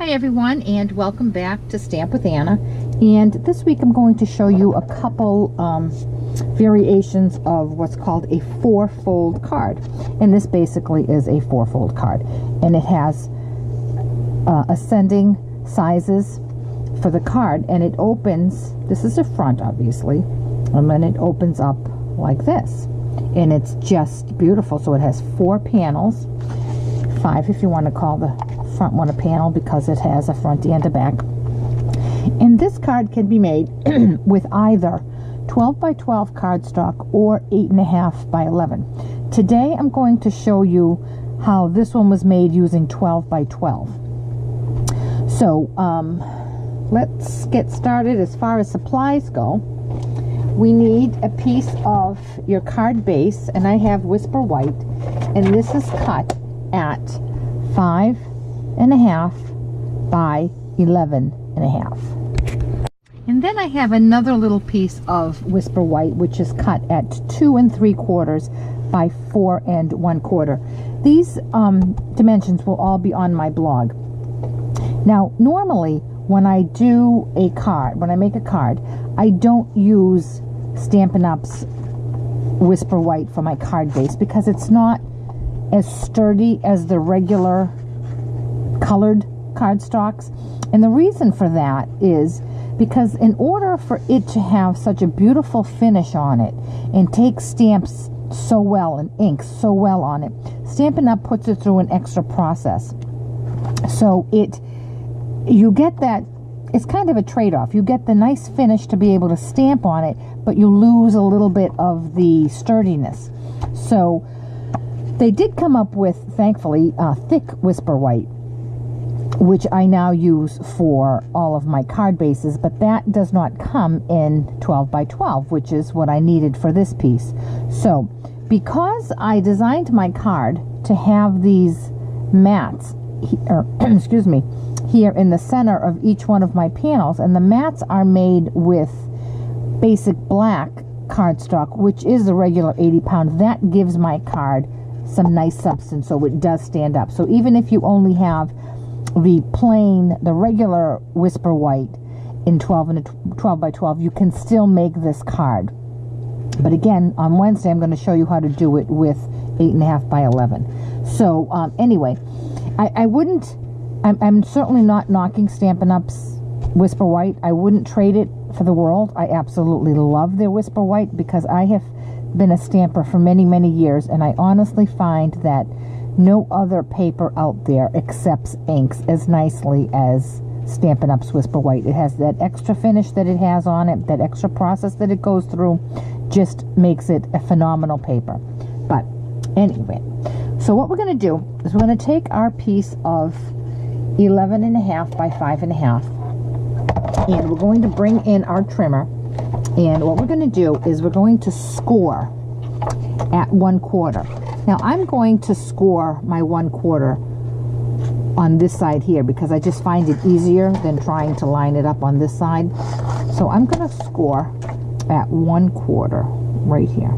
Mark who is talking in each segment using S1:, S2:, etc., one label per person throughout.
S1: Hi everyone, and welcome back to Stamp with Anna. And this week I'm going to show you a couple variations of what's called a four-fold card. And this basically is a four-fold card. And it has ascending sizes for the card. And it opens, this is the front obviously, and then it opens up like this. And it's just beautiful. So it has 4 panels, 5 if you want to call the front one a panel because it has a front and a back. And this card can be made with either 12 by 12 cardstock or 8.5 by 11. Today I'm going to show you how this one was made using 12 by 12. So let's get started. As far as supplies go, we need a piece of your card base, and I have Whisper White, and this is cut at 5.5 by 11.5. And then I have another little piece of Whisper White, which is cut at 2 3/4 by 4 1/4. These dimensions will all be on my blog. Now, normally when I do a card, when I make a card, I don't use Stampin' Up's Whisper White for my card base because it's not as sturdy as the regular colored cardstocks. And the reason for that is because in order for it to have such a beautiful finish on it and take stamps so well and ink so well on it, Stampin' Up puts it through an extra process. So you get that, it's kind of a trade-off. You get the nice finish to be able to stamp on it, but you lose a little bit of the sturdiness. So they did come up with, thankfully, thick Whisper White, which I now use for all of my card bases, but that does not come in 12 by 12, which is what I needed for this piece. So because I designed my card to have these mats, excuse me, here in the center of each one of my panels, and the mats are made with basic black cardstock, which is the regular 80-pound, that gives my card some nice substance so it does stand up. So even if you only have the plain, the regular Whisper White in 12 by 12, you can still make this card. But again, on Wednesday I'm going to show you how to do it with 8.5 by 11. So anyway, I'm certainly not knocking Stampin' Up's Whisper White. I wouldn't trade it for the world. I absolutely love their Whisper White because I have been a stamper for many, many years, and I honestly find that no other paper out there accepts inks as nicely as Stampin' Up's Whisper White. It has that extra finish that it has on it, that extra process that it goes through, just makes it a phenomenal paper. But anyway, so what we're going to do is we're going to take our piece of 11.5 by 5.5, and we're going to bring in our trimmer, and what we're going to do is we're going to score at 1/4. Now I'm going to score my 1/4 on this side here because I just find it easier than trying to line it up on this side. So I'm going to score at 1/4 right here.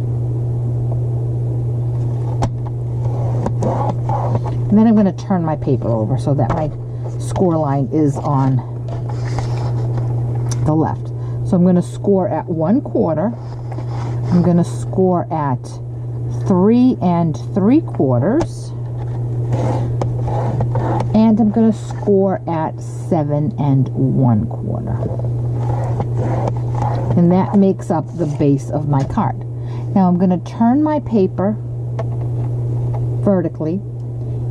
S1: And then I'm going to turn my paper over so that my score line is on the left. So I'm going to score at 1/4. I'm going to score at 3 3/4. And I'm going to score at 7 1/4. And that makes up the base of my card. Now I'm going to turn my paper vertically,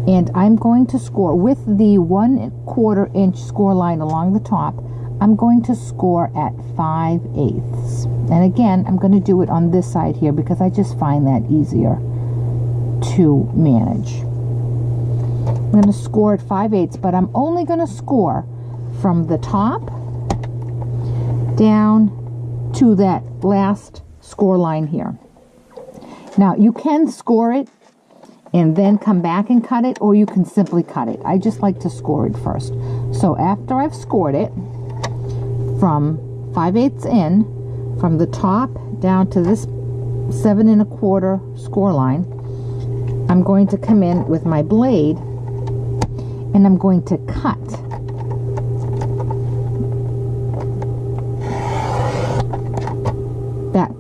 S1: and I'm going to score with the 1/4 inch score line along the top. I'm going to score at 5/8. And again, I'm going to do it on this side here because I just find that easier to manage. I'm going to score at 5/8, but I'm only going to score from the top down to that last score line here. Now you can score it and then come back and cut it, or you can simply cut it. I just like to score it first. So after I've scored it from 5/8 in, from the top down to this 7 1/4 score line, I'm going to come in with my blade and I'm going to cut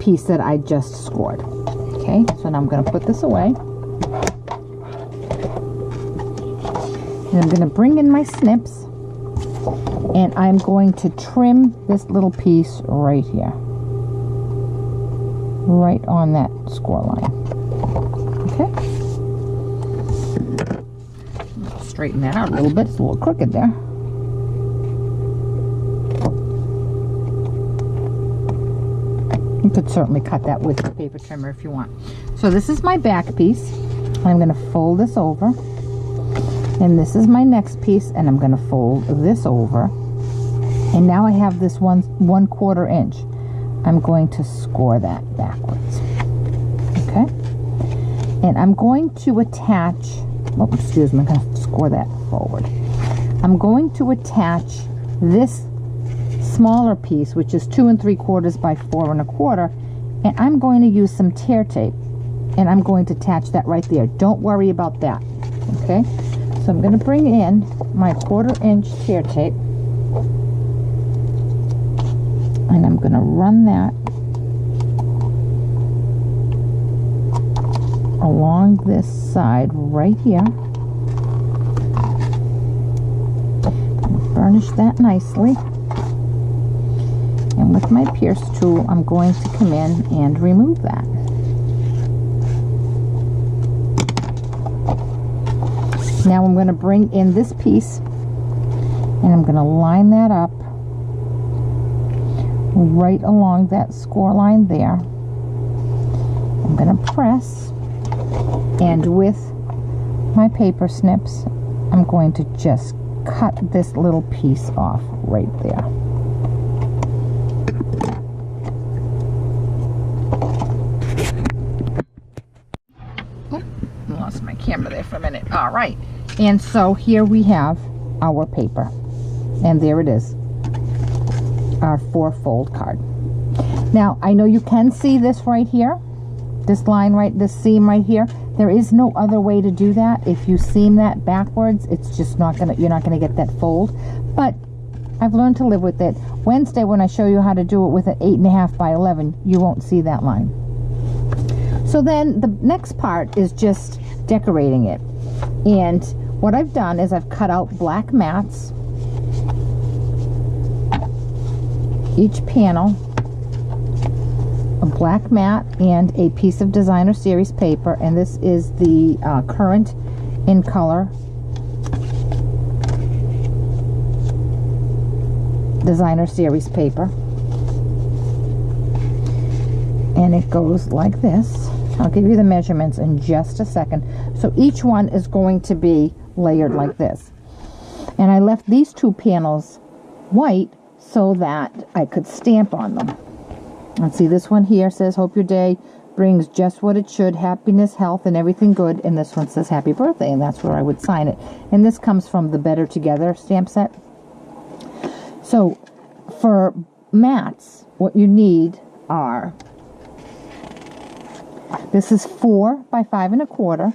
S1: piece that I just scored. Okay, so now I'm going to put this away. And I'm going to bring in my snips, and I'm going to trim this little piece right here. Right on that score line. Okay. Straighten that out a little bit. It's a little crooked there. You could certainly cut that with the paper trimmer if you want. So this is my back piece. I'm going to fold this over. And this is my next piece, and I'm going to fold this over. And now I have this 1/4 inch. I'm going to score that backwards. Okay? And I'm going to attach, oh, excuse me, I'm going to score that forward. I'm going to attach this smaller piece, which is 2 3/4 by 4 1/4, and I'm going to use some tear tape, and I'm going to attach that right there. Don't worry about that. Okay? So I'm going to bring in my 1/4 inch tear tape, and I'm going to run that along this side right here. Burnish that nicely. And with my pierce tool, I'm going to come in and remove that. Now I'm going to bring in this piece, and I'm going to line that up right along that score line there. I'm going to press, and with my paper snips, I'm going to just cut this little piece off right there. Lost my camera there for a minute. All right, and so here we have our paper, and there it is, our 4-fold card. Now I know you can see this right here, this line right, this seam right here. There is no other way to do that. If you seam that backwards, it's just not gonna, you're not gonna get that fold. But I've learned to live with it. Wednesday, when I show you how to do it with an 8.5 by 11, you won't see that line. So then the next part is just decorating it. And what I've done is I've cut out black mats. Each panel, a black mat and a piece of designer series paper, and this is the current in color designer series paper, and it goes like this. I'll give you the measurements in just a second. So each one is going to be layered like this, and I left these 2 panels white so that I could stamp on them. Let's see, this one here says, hope your day brings just what it should, happiness, health, and everything good. And this one says, happy birthday, and that's where I would sign it. And this comes from the Better Together stamp set. So for mats, what you need are, this is 4 by 5 1/4.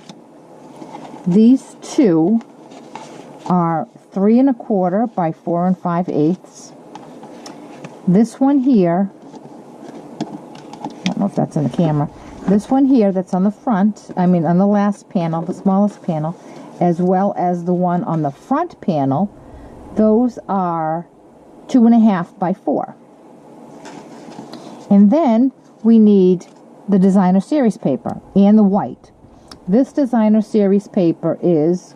S1: These 2 are 3 1/4 by 4 5/8. This one here, I don't know if that's in the camera. This one here that's on the front, I mean on the last panel, the smallest panel, as well as the one on the front panel, those are 2 1/2 by 4. And then we need the designer series paper and the white. This designer series paper is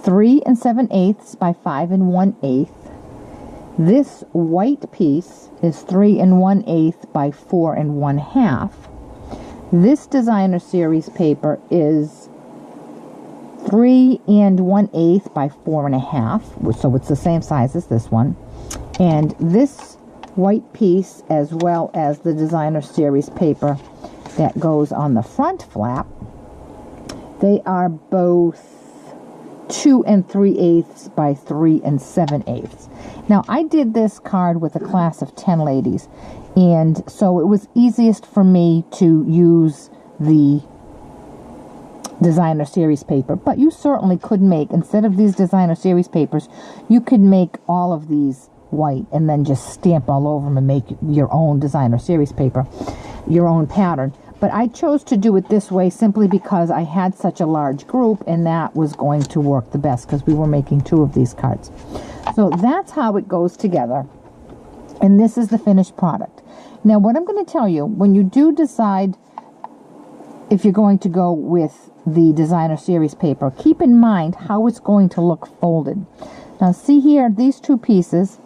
S1: 3 7/8 by 5 1/8. This white piece is 3 1/8 by 4 1/2. This designer series paper is 3 1/8 by 4 1/2, so it's the same size as this one. And this white piece, as well as the designer series paper that goes on the front flap, they are both 2 3/8 by 3 7/8. Now I did this card with a class of 10 ladies, and so it was easiest for me to use the designer series paper. But you certainly could make, instead of these designer series papers, you could make all of these white and then just stamp all over them and make your own designer series paper. your own pattern. But I chose to do it this way simply because I had such a large group, and that was going to work the best because we were making 2 of these cards. So that's how it goes together. And this is the finished product. Now, what I'm going to tell you, when you do decide if you're going to go with the designer series paper, keep in mind how it's going to look folded. Now, see here, these 2 pieces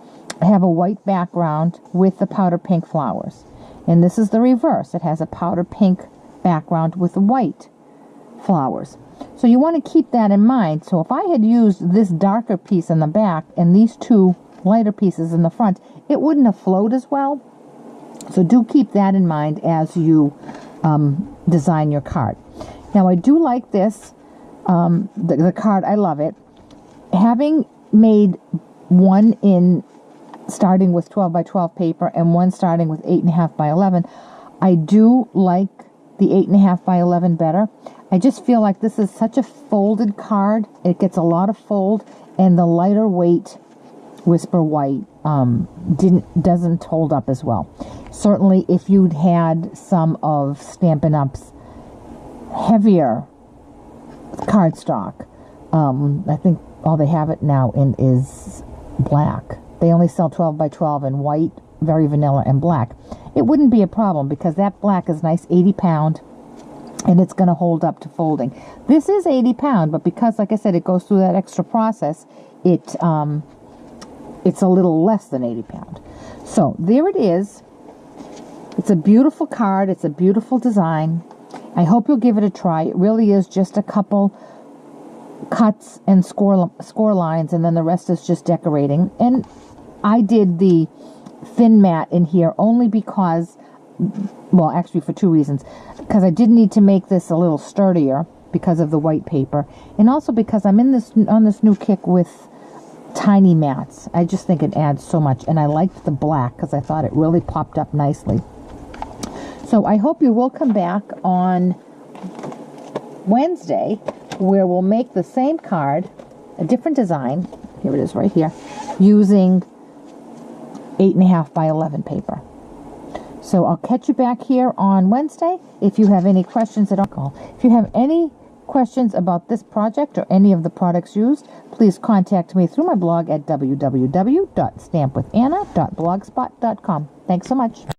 S1: have a white background with the powder pink flowers. And this is the reverse. It has a powder pink background with white flowers. So you want to keep that in mind. So if I had used this darker piece in the back and these 2 lighter pieces in the front, it wouldn't have flowed as well. So do keep that in mind as you design your card. Now, I do like this, the card. I love it. Having made one in starting with 12 by 12 paper and one starting with 8.5 by 11, I do like the 8.5 by 11 better. I just feel like this is such a folded card. It gets a lot of fold, and the lighter weight Whisper White doesn't hold up as well. Certainly, if you'd had some of Stampin' Up's heavier cardstock, I think all they have it now in is black. They only sell 12 by 12 in white, very vanilla, and black. It wouldn't be a problem because that black is nice, 80 pound, and it's going to hold up to folding. This is 80 pound, but because, like I said, it goes through that extra process, it's a little less than 80 pound. So there it is. It's a beautiful card. It's a beautiful design. I hope you'll give it a try. It really is just a couple cuts and score lines, and then the rest is just decorating. And I did the thin mat in here only because, well, actually for 2 reasons. Because I did need to make this a little sturdier because of the white paper, and also because I'm on this new kick with tiny mats. I just think it adds so much, and I liked the black because I thought it really popped up nicely. So I hope you will come back on Wednesday, where we'll make the same card, a different design, here it is right here, using 8.5 by 11 paper. So I'll catch you back here on Wednesday. If you have any questions at all, if you have any questions about this project or any of the products used, please contact me through my blog at www.stampwithanna.blogspot.com. Thanks so much.